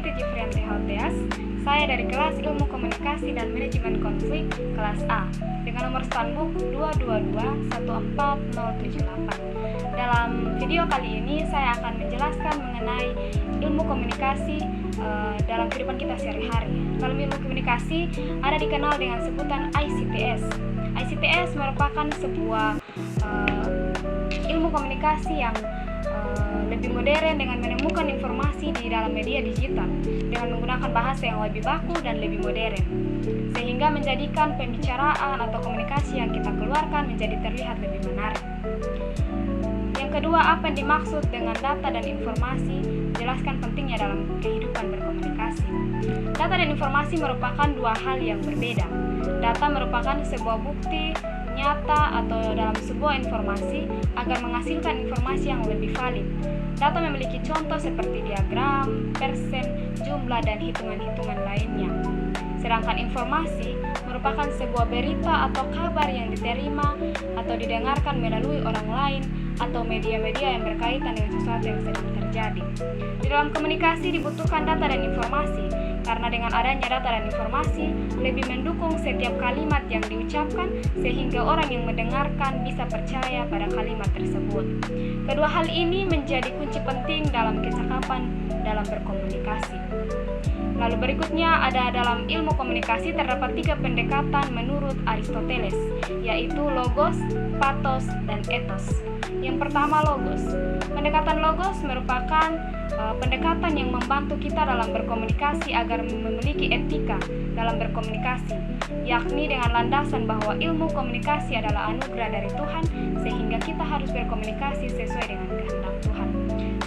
Itu Jifrianti Halteas. Saya dari kelas Ilmu Komunikasi dan Manajemen Konflik kelas A dengan nomor standbook 222-14078. Dalam video kali ini saya akan menjelaskan mengenai ilmu komunikasi dalam kehidupan kita sehari-hari. Dalam ilmu komunikasi ada dikenal dengan sebutan ICTS. ICTS merupakan sebuah ilmu komunikasi yang lebih modern dengan menemukan informasi di dalam media digital dengan menggunakan bahasa yang lebih baku dan lebih modern, sehingga menjadikan pembicaraan atau komunikasi yang kita keluarkan menjadi terlihat lebih menarik. Yang kedua, apa yang dimaksud dengan data dan informasi? Jelaskan pentingnya dalam kehidupan berkomunikasi. Data dan informasi merupakan dua hal yang berbeda. Data merupakan sebuah bukti nyata atau dalam sebuah informasi agar menghasilkan informasi yang lebih valid. Data memiliki contoh seperti diagram, persen, jumlah, dan hitungan-hitungan lainnya. Sedangkan informasi merupakan sebuah berita atau kabar yang diterima atau didengarkan melalui orang lain atau media-media yang berkaitan dengan sesuatu yang sedang terjadi. Di dalam komunikasi dibutuhkan data dan informasi, karena dengan adanya data dan informasi lebih mendukung setiap kalimat yang diucapkan sehingga orang yang mendengarkan bisa percaya pada kalimat tersebut. Kedua hal ini menjadi kunci penting dalam kecakapan dalam berkomunikasi. Lalu berikutnya ada dalam ilmu komunikasi terdapat 3 pendekatan menurut Aristoteles, yaitu logos, pathos, dan ethos. Yang pertama, logos. Pendekatan logos merupakan pendekatan yang membantu kita dalam berkomunikasi agar memiliki etika dalam berkomunikasi, yakni dengan landasan bahwa ilmu komunikasi adalah anugerah dari Tuhan sehingga kita harus berkomunikasi sesuai dengan kehendak Tuhan.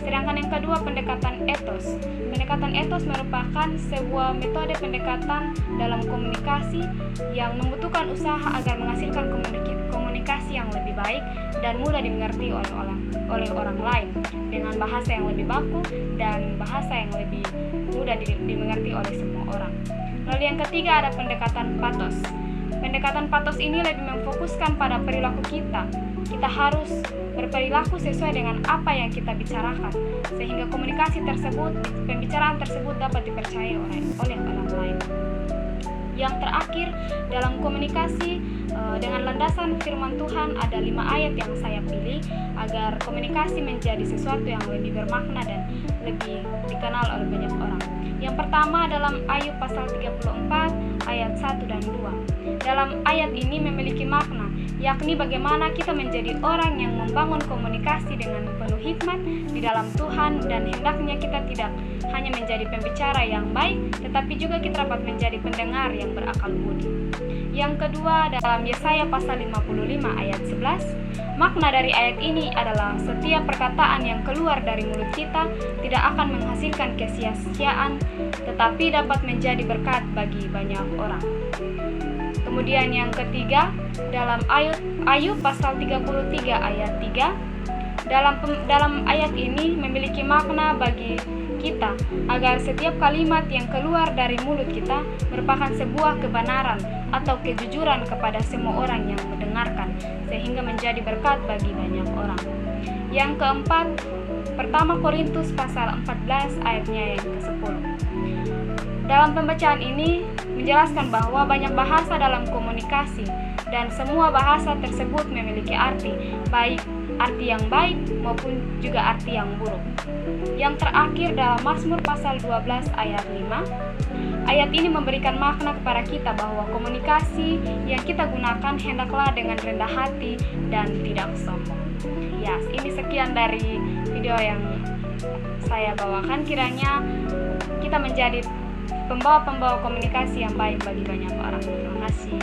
Sedangkan yang kedua, pendekatan ethos. Pendekatan ethos merupakan sebuah metode pendekatan dalam komunikasi yang membutuhkan usaha agar menghasilkan komunikasi yang lebih baik dan mudah dimengerti oleh orang lain dengan bahasa yang lebih baku dan bahasa yang lebih mudah dimengerti oleh semua orang. Lalu yang ketiga ada pendekatan pathos. Pendekatan pathos ini lebih memfokuskan pada perilaku kita. Kita harus berperilaku sesuai dengan apa yang kita bicarakan, sehingga pembicaraan tersebut dapat dipercayai oleh orang lain. Yang terakhir, dalam komunikasi dengan landasan firman Tuhan ada 5 ayat yang saya pilih agar komunikasi menjadi sesuatu yang lebih bermakna dan lebih dikenal oleh banyak orang. Yang pertama dalam Ayub pasal 34 ayat 1 dan 2. Dalam ayat ini memiliki makna, yakni bagaimana kita menjadi orang yang membangun komunikasi dengan penuh hikmat di dalam Tuhan, dan hendaknya kita tidak hanya menjadi pembicara yang baik, tetapi juga kita dapat menjadi pendengar yang berakal budi. Yang kedua dalam Yesaya pasal 55 ayat 11. Makna dari ayat ini adalah setiap perkataan yang keluar dari mulut kita tidak akan menghasilkan kesia-siaan, tetapi dapat menjadi berkat bagi banyak orang. Kemudian yang ketiga dalam Ayub pasal 33 ayat 3. Dalam ayat ini memiliki makna bagi kita agar setiap kalimat yang keluar dari mulut kita merupakan sebuah kebenaran atau kejujuran kepada semua orang yang mendengarkan, sehingga menjadi berkat bagi banyak orang. Yang keempat, pertama Korintus pasal 14 ayatnya yang ke-10. Dalam pembacaan ini menjelaskan bahwa banyak bahasa dalam komunikasi dan semua bahasa tersebut memiliki arti yang baik maupun juga arti yang buruk. Yang terakhir dalam Mazmur pasal 12 ayat 5. Ayat ini memberikan makna kepada kita bahwa komunikasi yang kita gunakan hendaklah dengan rendah hati dan tidak sombong. Ya, ini sekian dari video yang saya bawakan. Kiranya kita menjadi pembawa komunikasi yang baik bagi banyak orang. Terima kasih.